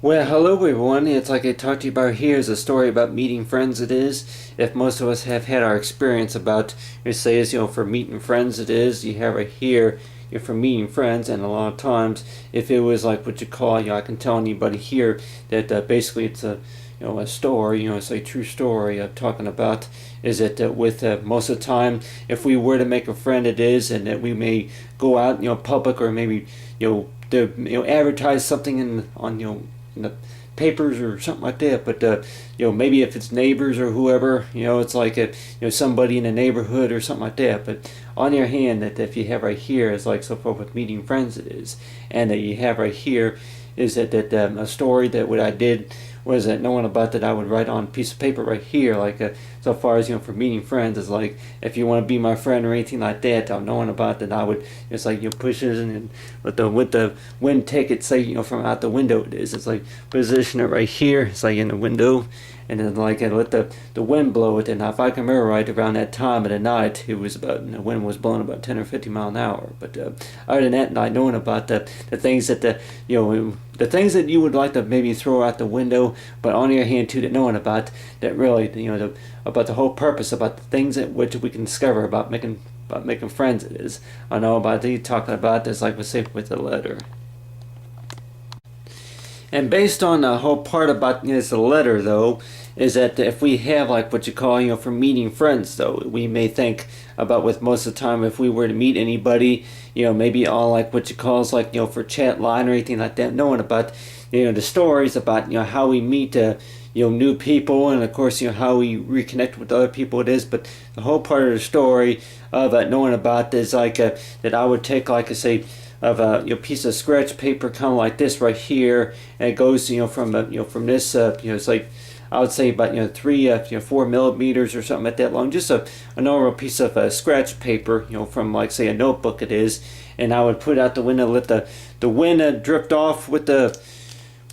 Well, hello everyone. It's like I talked to you about here is a story about meeting friends. It is. If most of us have had our experience about, you say, is for meeting friends. It is. You have it here. You're for meeting friends, and a lot of times, if it was like what you call, I can tell anybody here that basically it's a story. It's a true story. I'm talking about is that with most of the time, if we were to make a friend, it is, and that we may go out, public, or maybe advertise something in the papers or something like that. But maybe if it's neighbors or whoever, it's like somebody in the neighborhood or something like that. But on your hand, that if you have right here is like so far with meeting friends, it is, and that you have right here is that a story that what I did was that knowing about that I would write on a piece of paper right here, like so far as for meeting friends is like if you want to be my friend or anything like that, I'm knowing about that I would it's like pushes and with the wind ticket say from out the window it is. It's like position it right here. It's like in the window. And then like I let the wind blow it, and if I can remember right, around that time of the night, it was about the wind was blowing about 10 or 50 mile an hour. But other than that, not knowing about the things that the things that you would like to maybe throw out the window, but on your hand too, that knowing about that really about the whole purpose about the things that which we can discover about making friends. It is. I know about you talking about this like we say with the letter. And based on the whole part about the letter, though, is that if we have like what you call for meeting friends, though, we may think about with most of the time if we were to meet anybody, maybe all like what you call is like for chat line or anything like that, knowing about the stories about how we meet new people, and of course how we reconnect with other people. It is, but the whole part of the story of knowing about is like that I would take like I say of a piece of scratch paper kind of like this right here, and it goes from this it's like I would say about 4 millimeters or something like that long, just a normal piece of scratch paper from like say a notebook it is, and I would put out the window, let the wind drift off with the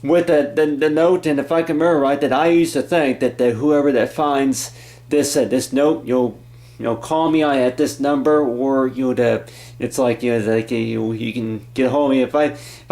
note. And if I can remember right, that I used to think that whoever that finds this note, call me at this number, or it's like you can get a hold of me if I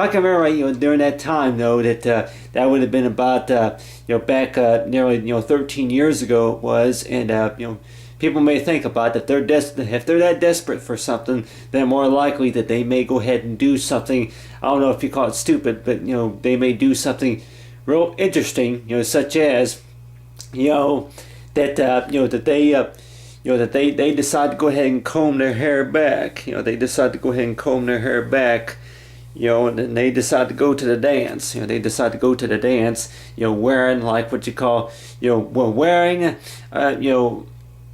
can remember right. During that time though, that would have been about back nearly 13 years ago it was, and people may think about that if they're that desperate for something, then more likely that they may go ahead and do something. I don't know if you call it stupid, but they may do something real interesting, such as that that they decide to go ahead and comb their hair back. They decide to go ahead and comb their hair back. And then they decide to go to the dance. They decide to go to the dance. Wearing like what you call, wearing,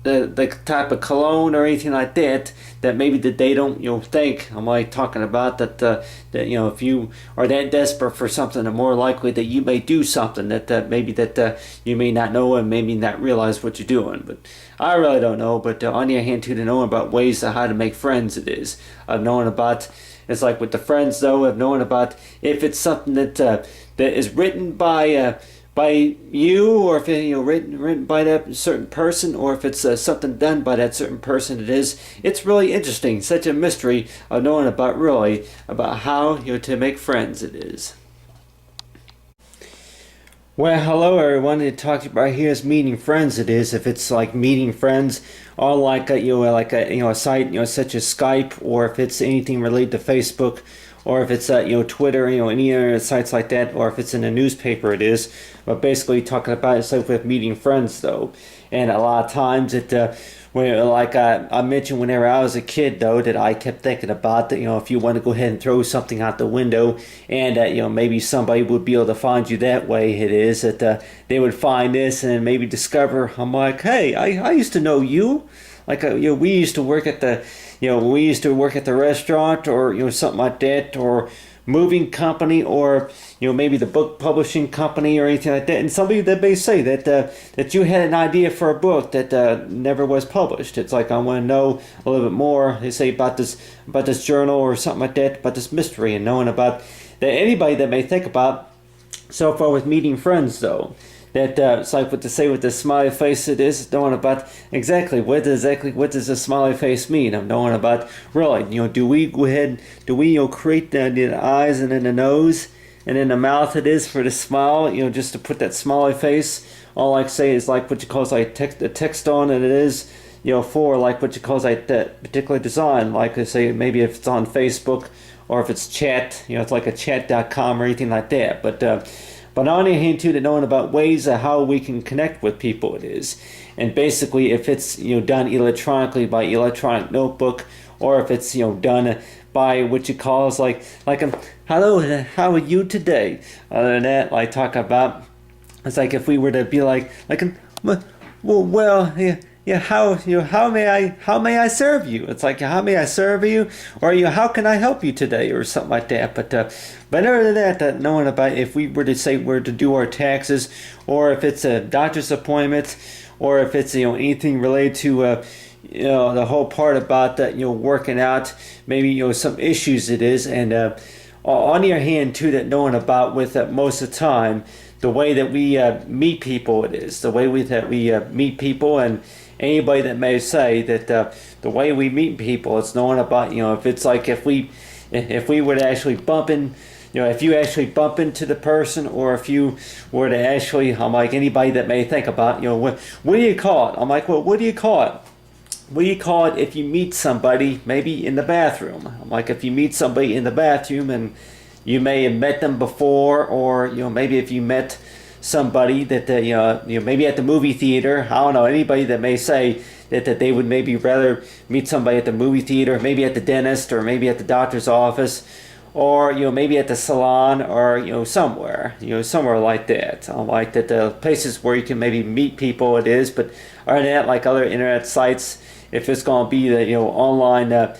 the type of cologne or anything like that maybe that they don't think. I'm like talking about that if you are that desperate for something, the more likely that you may do something that maybe that you may not know and maybe not realize what you're doing. But I really don't know. But on your hand too, to know about ways of how to make friends, it is of knowing about. It's like with the friends though, of knowing about if it's something that is written by you, or if it's written by that certain person, or if it's something done by that certain person. It's really interesting, such a mystery of knowing about really about how to make friends. It is. Well, hello everyone. To talk about here is meeting friends. It is, if it's like meeting friends, or like a site such as Skype, or if it's anything related to Facebook, or if it's Twitter, any other sites like that, or if it's in a newspaper. It is. But basically talking about it like with meeting friends though, and a lot of times like I mentioned whenever I was a kid though, that I kept thinking about that if you want to go ahead and throw something out the window, and maybe somebody would be able to find you that way. It is that they would find this and maybe discover. I'm like, hey, I used to know you. Like we used to work at the restaurant, or something like that, or moving company, or maybe the book publishing company or anything like that. And somebody that may say that you had an idea for a book that never was published. It's like I want to know a little bit more. They say about this journal or something like that, about this mystery, and knowing about that anybody that may think about so far with meeting friends though. That it's like what to say with the smiley face. It is knowing about exactly what does a smiley face mean. I'm knowing about really do we go ahead, do we create the eyes and then the nose, and then the mouth it is for the smile, just to put that smiley face. All I say is like what you call like the text on it is, for like what you call like that particular design. Like I say, maybe if it's on Facebook or if it's chat, it's like a chat.com or anything like that. But on the other hand too, to knowing about ways of how we can connect with people it is. And basically if it's done electronically by electronic notebook, or if it's done by what you call is like hello, how are you today? Other than that, like talk about, it's like if we were to be like well, yeah, how may I serve you? It's like, how may I serve you, or how can I help you today, or something like that. But other than that, knowing about if we were to say we're to do our taxes, or if it's a doctor's appointment, or if it's anything related to the whole part about that working out, maybe some issues it is, and on your hand too, that knowing about with most of the time the way that we meet people it is, the way that we meet people, and anybody that may say that the way we meet people, it's knowing about if it's like if we were to actually bump in, if you actually bump into the person, or if you were to actually, I'm like anybody that may think about what do you call it? I'm like, well, what do you call it? What do you call it if you meet somebody maybe in the bathroom? I'm like, if you meet somebody in the bathroom and you may have met them before, or maybe if you met somebody that maybe at the movie theater, I don't know, anybody that may say that they would maybe rather meet somebody at the movie theater, maybe at the dentist, or maybe at the doctor's office, or maybe at the salon, or somewhere like that. Like that, the places where you can maybe meet people it is. But other than that, like other internet sites, if it's going to be the online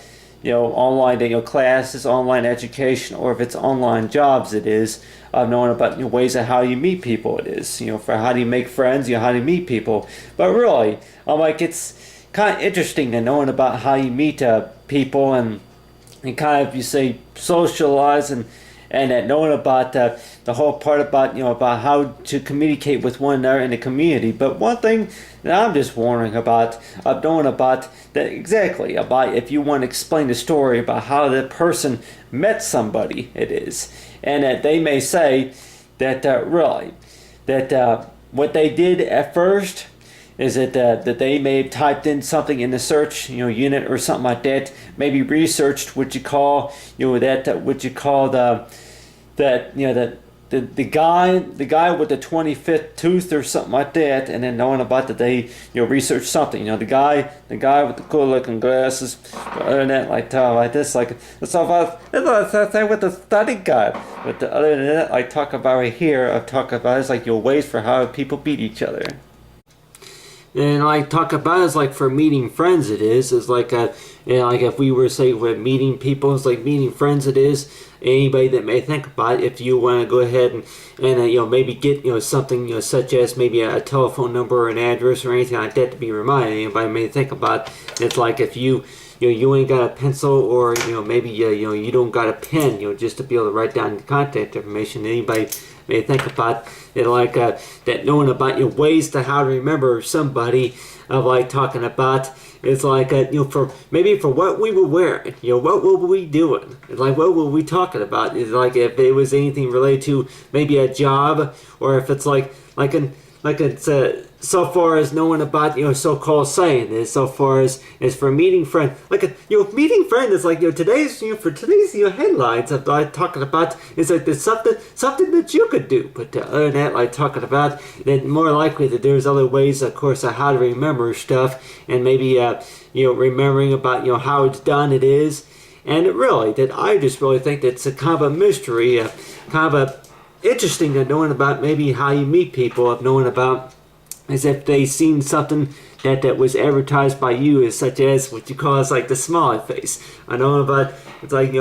online classes, online education, or if it's online jobs it is, knowing about ways of how you meet people it is, for how do you make friends, how do you meet people. But really, I'm like, it's kind of interesting to knowing about how you meet people, and kind of, you say, socialize, and that knowing about the whole part about about how to communicate with one another in the community. But one thing that I'm just wondering about, knowing about that exactly about if you want to explain the story about how the person met somebody it is, and that they may say that really that what they did at first is that they may have typed in something in the search unit or something like that, maybe researched what you call that what you call the guy with the 25th tooth or something like that, and then knowing about that they research something, the guy with the cool looking glasses, other than that, like this, like it's all about with the study guide. But other than that, I talk about right here, I talk about it's like ways for how people beat each other. And I talk about is like for meeting friends it is like like if we were say we're meeting people, it's like meeting friends it is. Anybody that may think about it, if you want to go ahead and maybe get something such as maybe a telephone number or an address or anything like that to be reminded, anybody may think about it. It's like if you ain't got a pencil, or maybe you don't got a pen just to be able to write down the contact information. Anybody may think about it, like that knowing about ways to how to remember somebody, of like talking about it's like for maybe for what we were wearing, what were we doing, like what were we talking about. It's like if it was anything related to maybe a job, or if it's like it's so far as knowing about so-called saying is so far as for meeting friend, like meeting friend is like today's for today's headlines of like talking about is like there's something that you could do. But other than that, like talking about then more likely that there's other ways, of course, of how to remember stuff, and maybe remembering about how it's done it is. And it really that I just really think that's a kind of a mystery, kind of a interesting to knowing about maybe how you meet people, of knowing about as if they seen something that was advertised by you, as such as what you call as like the smiley face. I know about it's like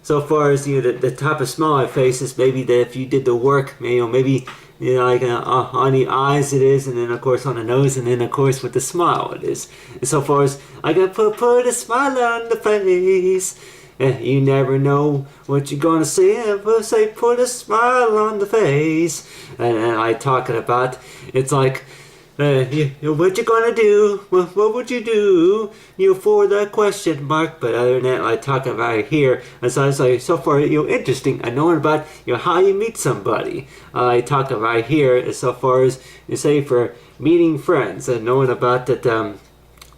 so far as the type of smiley face is maybe that if you did the work, maybe like on the eyes it is, and then of course on the nose, and then of course with the smile it is. And so far as I got put a smile on the face. You never know what you're gonna say, but say put a smile on the face. And I talking about it's like What you gonna do? What would you do? For the question mark. But other than that, like talking about it here, and so it's like so far, interesting. I know about how you meet somebody. I talk about here as so far as you say for meeting friends and knowing about that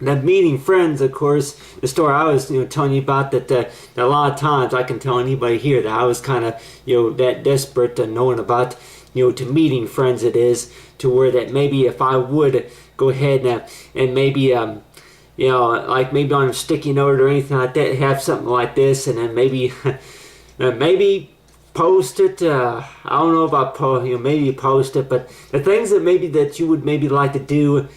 meeting friends, of course, the story I was telling you about that a lot of times I can tell anybody here that I was kind of that desperate to knowing about to meeting friends. It is to where that maybe if I would go ahead and maybe like maybe on a sticky note or anything like that, have something like this, and then maybe maybe post it. I don't know about maybe post it, but the things that maybe that you would maybe like to do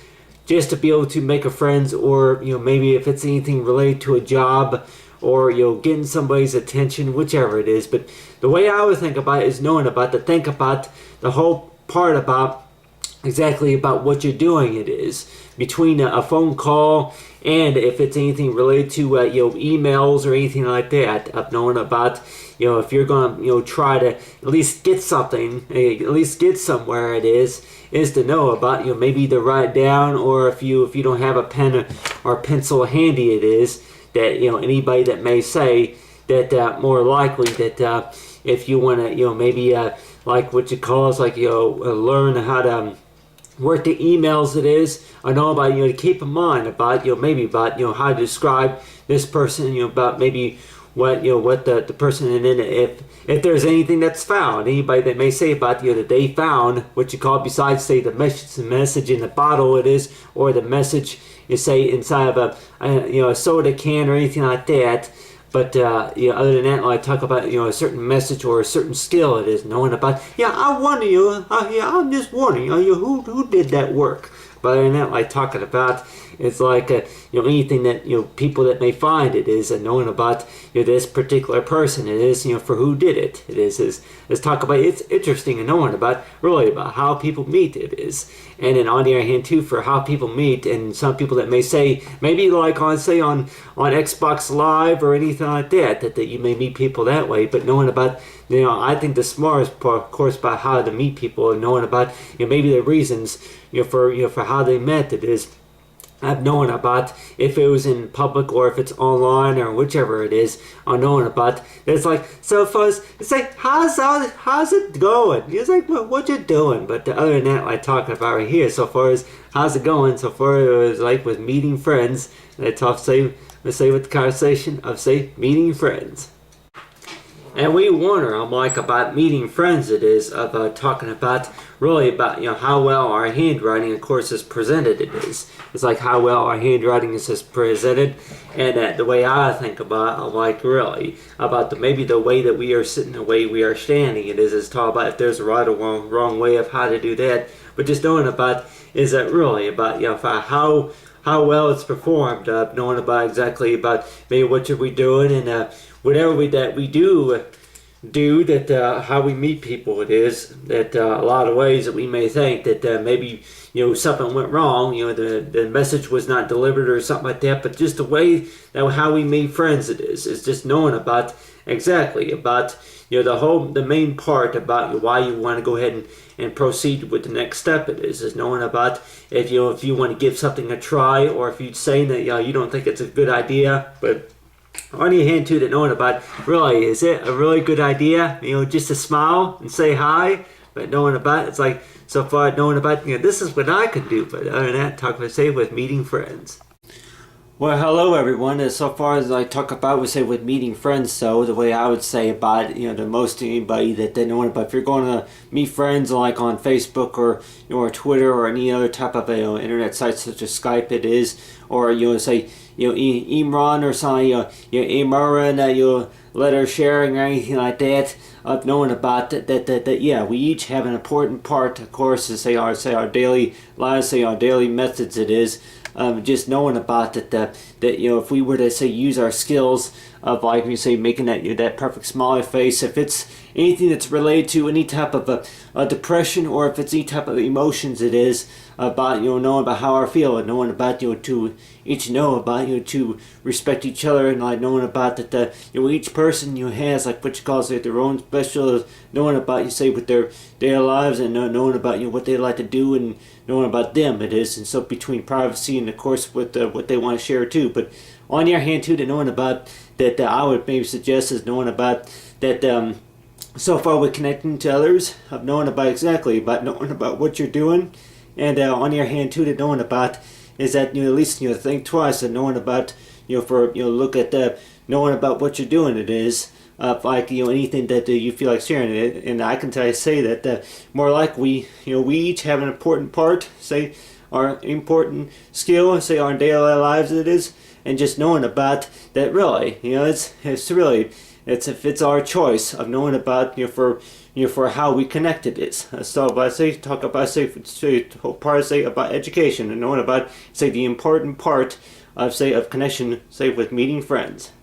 just to be able to make a friends, or maybe if it's anything related to a job, or getting somebody's attention, whichever it is. But the way I would think about it is knowing about to think about the whole part about exactly about what you're doing. It is between a phone call and if it's anything related to emails or anything like that, of knowing about if you're gonna try to at least get something, at least get somewhere, it is to know about maybe to write down, or if you don't have a pen or pencil handy, it is that anybody that may say that more likely that if you want to maybe like what you call is like learn how to work the emails, it is I know about to keep in mind about maybe about how to describe this person, about maybe what the person, and then if there's anything that's found, anybody that may say about that they found what you call besides say the message in the bottle, it is, or the message you say inside of a soda can or anything like that. But other than that, like talk about a certain message or a certain skill, it is knowing about. I wonder I'm just wondering who did that work. But other than that, like talking about, it's like anything that people that may find, it is knowing about this particular person, it is for who did it, it is talk about. It's interesting and knowing about really about how people meet, it is. And then on the other hand too, for how people meet, and some people that may say maybe like on Xbox Live or anything like that you may meet people that way. But knowing about I think the smartest part, of course, about how to meet people, and knowing about maybe the reasons for how they met, it is I've known about if it was in public or if it's online or whichever it is. I'm knowing about it's like so far. It's like how's it going? It's like what you doing? But the other than that, like talking about right here, so far as how's it going? So far it was like with meeting friends. Let's say with the conversation of say meeting friends. And we wonder, I'm like about meeting friends, it is about talking about really about how well our handwriting, of course, is presented. It is. It's like how well our handwriting is presented, and the way I think about, I'm like really about maybe the way that we are sitting, the way we are standing. It is talk about if there's a right or wrong way of how to do that, but just knowing about is that really about how well it's performed, knowing about exactly about maybe what should we doing, and whatever that we do that how we meet people, it is that a lot of ways that we may think that maybe something went wrong, the message was not delivered or something like that, but just the way that how we meet friends, it is just knowing about exactly about the main part about why you want to go ahead and proceed with the next step. It is knowing about if you want to give something a try, or if you say that you don't think it's a good idea, but on the other hand too, that knowing about really is it a really good idea, just to smile and say hi. But knowing about it's like so far knowing about this is what I could do. But other than that, talk about say with meeting friends. Well, hello everyone. As so far as I talk about, we say with meeting friends. So the way I would say about the most anybody that they know about, if you're going to meet friends like on Facebook or Twitter or any other type of internet sites such as Skype, it is, or say Imran or something, Imran, letter sharing or anything like that, of knowing about that yeah, we each have an important part, of course, to say our daily lives, say our daily methods, it is. Just knowing about that if we were to say use our skills of like you say making that perfect smiley face. If it's anything that's related to any type of a depression, or if it's any type of emotions, it is about knowing about how I feel, and knowing about to each know about to respect each other, and like knowing about that each person has like what you call their own special, knowing about with their lives, and knowing about what they like to do, and knowing about them it is. And so between privacy and of course what they want to share too. But on the other hand too, knowing about that, I would maybe suggest is knowing about that. So far with connecting to others, of knowing about knowing about what you're doing, and on the other hand too, to knowing about is that at least think twice, and knowing about for look at knowing about what you're doing. It is like anything that you feel like sharing it. And I can say that more like we each have an important part, say our important skill, say our daily lives it is, and just knowing about that really it's really it's our choice of knowing about for how we connect it is. So I talk about part about education, and knowing about the important part of of connection with meeting friends.